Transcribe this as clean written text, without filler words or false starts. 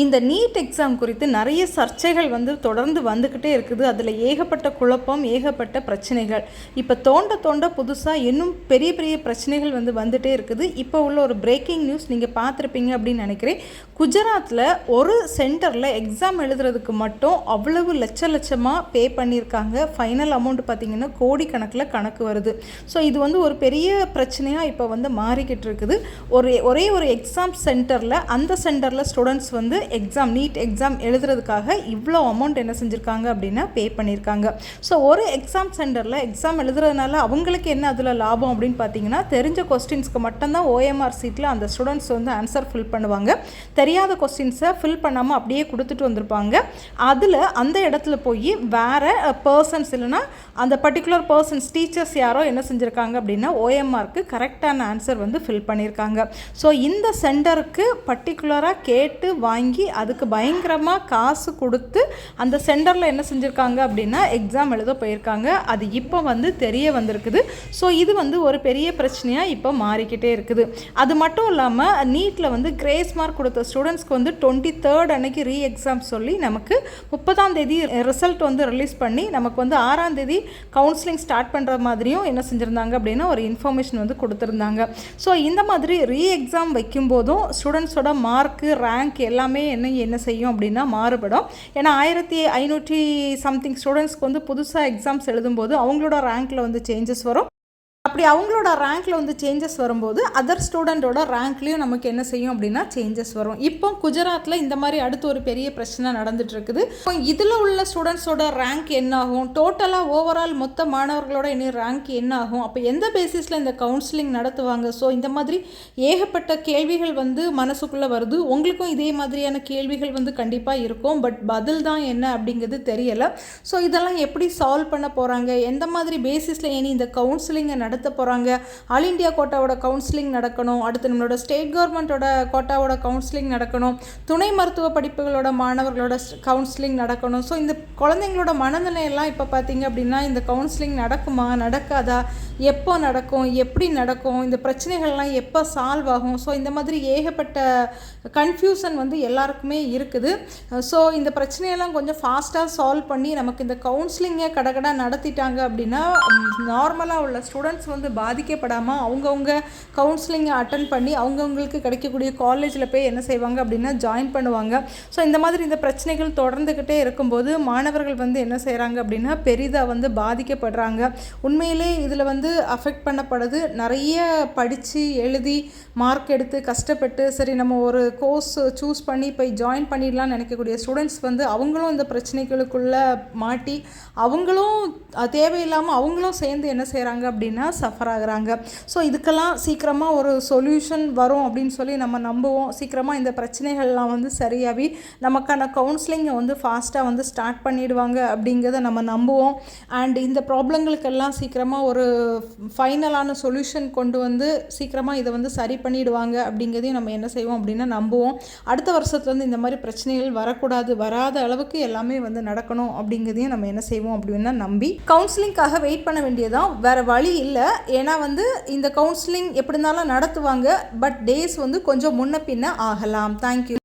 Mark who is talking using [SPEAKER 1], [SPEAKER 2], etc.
[SPEAKER 1] இந்த NEET exam குறித்து நிறைய சர்ச்சைகள் தொடர்ந்து வந்துக்கிட்டே இருக்குது. அதில் ஏகப்பட்ட குழப்பம், ஏகப்பட்ட பிரச்சனைகள். இப்போ தோண்ட புதுசாக இன்னும் பெரிய பெரிய பிரச்சனைகள் வந்துட்டே இருக்குது. இப்போ உள்ள ஒரு பிரேக்கிங் நியூஸ் நீங்கள் பார்த்துருப்பீங்க அப்படின்னு நினைக்கிறேன். குஜராத்தில் ஒரு சென்டரில் எக்ஸாம் எழுதுறதுக்கு மட்டும் அவ்வளவு லட்சமாக பே பண்ணியிருக்காங்க. ஃபைனல் அமௌண்ட் பார்த்திங்கன்னா கோடிக்கணக்கில் கணக்கு வருது. ஸோ இது ஒரு பெரிய பிரச்சனையாக இப்போ மாறிக்கிட்டு இருக்குது. ஒரே ஒரு எக்ஸாம் சென்டரில் அந்த சென்டரில் ஸ்டூடெண்ட்ஸ் நீட் எக்ஸாம் எழுதுறதுக்காக இவ்வளோ அமௌண்ட் என்ன செஞ்சுருக்காங்க அப்படின்னா பே பண்ணியிருக்காங்க. ஸோ ஒரு எக்ஸாம் சென்டரில் எக்ஸாம் எழுதுறதுனால அவங்களுக்கு என்ன அதில் லாபம் அப்படின்னு பார்த்தீங்கன்னா, தெரிஞ்ச கொஸ்டின்ஸ்க்கு மட்டும்தான் OMR சீட்டில் அந்த ஸ்டூடெண்ட்ஸ் ஆன்சர் ஃபில் பண்ணுவாங்க. தெரியாத கொஸ்டின்ஸை ஃபில் பண்ணாமல் அப்படியே கொடுத்துட்டு வந்திருப்பாங்க. அதில் அந்த இடத்துல போய் வேறு பர்சன்ஸ் இல்லைன்னா அந்த பர்டிகுலர் பர்சன்ஸ் டீச்சர்ஸ் யாரோ என்ன செஞ்சுருக்காங்க அப்படின்னா OMRக்கு கரெக்டான ஆன்சர் ஃபில் பண்ணியிருக்காங்க. ஸோ இந்த சென்டருக்கு பர்டிகுலராக கேட்டு வாங்கி அதுக்கு பயங்கரமாக காசு கொடுத்து அந்த சென்டரில் என்ன செஞ்சுருக்காங்க அப்படின்னா எக்ஸாம் எழுத போயிருக்காங்க. அது இப்போ தெரிய வந்திருக்குது. ஸோ இது ஒரு பெரிய பிரச்சனையாக இப்போ மாறிக்கிட்டே இருக்குது. அது மட்டும் இல்லாமல் நீட்டில் கிரேஸ் மார்க் கொடுத்த ஸ்டூடெண்ட்ஸ்க்கு 23rd அன்னைக்கு ரீ எக்ஸாம் சொல்லி நமக்கு 30ஆம் தேதி ரிசல்ட் ரிலீஸ் பண்ணி நமக்கு 6ஆம் தேதி கவுன்சிலிங் ஸ்டார்ட் பண்ணுற மாதிரியும் என்ன செஞ்சுருந்தாங்க அப்படின்னா ஒரு இன்ஃபர்மேஷன் கொடுத்துருந்தாங்க. ஸோ இந்த மாதிரி ரீ எக்ஸாம் வைக்கும்போதும் ஸ்டூடெண்ட்ஸோட மார்க்கு ரேங்க் எல்லாமே என்ன செய்யும் அப்படின்னா மாறுபடும். ஏன்னா 1500 சம்திங் ஸ்டூடெண்ட்ஸ்க்கு புதுசாக எக்ஸாம்ஸ் எழுதும்போது அவங்களோட ரேங்க்கில் சேஞ்சஸ் வரும். அப்படி அவங்களோட ரேங்க்கில் சேஞ்சஸ் வரும்போது அதர் ஸ்டூடெண்ட்டோட ரேங்க்லேயும் நமக்கு என்ன செய்யும் அப்படின்னா சேஞ்சஸ் வரும். இப்போ குஜராத்தில் இந்த மாதிரி அடுத்து ஒரு பெரிய பிரச்சனை நடந்துட்டு இருக்குது. இப்போ இதில் உள்ள ஸ்டூடெண்ட்ஸோட ரேங்க் என்ன ஆகும், டோட்டலாக ஓவரால் மொத்த மாணவர்களோட இனி ரேங்க் என்ன ஆகும், அப்போ எந்த பேசிஸில் இந்த கவுன்சிலிங் நடத்துவாங்க. ஸோ இந்த மாதிரி ஏகப்பட்ட கேள்விகள் மனசுக்குள்ளே வருது. உங்களுக்கும் இதே மாதிரியான கேள்விகள் கண்டிப்பாக இருக்கும். பட் பதில் தான் என்ன அப்படிங்கிறது தெரியலை. ஸோ இதெல்லாம் எப்படி சால்வ் பண்ண போகிறாங்க, எந்த மாதிரி பேசிஸில் இனி இந்த கவுன்சிலிங்கை நடத்த போகிறாங்க. ஆல் இண்டியா கோட்டாவோட கவுன்சிலிங் நடக்கணும். அடுத்து நம்மளோட ஸ்டேட் கவர்மெண்ட்டோட கோட்டாவோட கவுன்சிலிங் நடக்கணும். துணை மருத்துவ படிப்புகளோட மாணவர்களோட கவுன்சிலிங் நடக்கணும். ஸோ இந்த குழந்தைங்களோட மனநிலையெல்லாம் இப்போ பார்த்தீங்க அப்படின்னா இந்த கவுன்சிலிங் நடக்குமா நடக்காதா, எப்போ நடக்கும், எப்படி நடக்கும், இந்த பிரச்சனைகள்லாம் எப்போ சால்வ் ஆகும். ஸோ இந்த மாதிரி ஏகப்பட்ட கன்ஃபியூஷன் எல்லாருக்குமே இருக்குது. ஸோ இந்த பிரச்சனையெல்லாம் கொஞ்சம் ஃபாஸ்ட்டாக சால்வ் பண்ணி நமக்கு இந்த கவுன்சிலிங்கை கடகடா நடத்திட்டாங்க அப்படின்னா நார்மலாக உள்ள ஸ்டூடெண்ட்ஸ் பாதிக்கப்படாமல் அவங்கவுங்க கவுன்சிலிங்கை அட்டன் பண்ணி அவங்கவுங்களுக்கு கிடைக்கக்கூடிய காலேஜில் போய் என்ன செய்வாங்க அப்படின்னா ஜாயின் பண்ணுவாங்க. ஸோ இந்த மாதிரி இந்த பிரச்சனைகள் தொடர்ந்துக்கிட்டே இருக்கும்போது மாணவர்கள் என்ன செய்கிறாங்க அப்படின்னா பெரிதாக பாதிக்கப்படுறாங்க. உண்மையிலே இதில் அஃபெக்ட் பண்ணப்படுது. நிறைய படித்து எழுதி மார்க் எடுத்து கஷ்டப்பட்டு சரி நம்ம ஒரு கோர்ஸ் சூஸ் பண்ணி போய் ஜாயின் பண்ணிடலாம்னு நினைக்கக்கூடிய ஸ்டூடெண்ட்ஸ் அவங்களும் இந்த பிரச்சனைகளுக்குள்ளே மாட்டி அவங்களும் தேவையில்லாமல் அவங்களும் சேர்ந்து என்ன செய்கிறாங்க அப்படின்னா சஃபர் ஆகுறாங்க. ஸோ இதுக்கெல்லாம் சீக்கிரமாக ஒரு சொல்யூஷன் வரும் அப்படின்னு சொல்லி நம்ம நம்புவோம். சீக்கிரமாக இந்த பிரச்சனைகள்லாம் சரியாகி நமக்கான கவுன்சிலிங்கை ஃபாஸ்ட்டாக ஸ்டார்ட் பண்ணிடுவாங்க அப்படிங்கிறத நம்ம நம்புவோம். அண்ட் இந்த ப்ராப்ளங்களுக்கெல்லாம் சீக்கிரமாக ஒரு ஃபைனலான சொல்யூஷன் கொண்டு சீக்கிரமாக இதை சரி பண்ணிடுவாங்க அப்படிங்கிறதையும் நம்ம என்ன செய்வோம் அப்படின்னா நம்புவோம். அடுத்த வருஷத்துலேருந்து இந்த மாதிரி பிரச்சனைகள் வரக்கூடாது, வராத அளவுக்கு எல்லாமே நடக்கணும் அப்படிங்கிறதையும் நம்ம என்ன செய்வோம் அப்படின்னா நம்பி கவுன்சிலிங்காக வெயிட் பண்ண வேண்டியதான். வேறு வழி இல்லை. ஏன்னா இந்த கவுன்சிலிங் எப்படி இருந்தாலும் நடத்துவாங்க. பட் டேஸ் கொஞ்சம் முன்ன பின்ன ஆகலாம். தேங்க்யூ.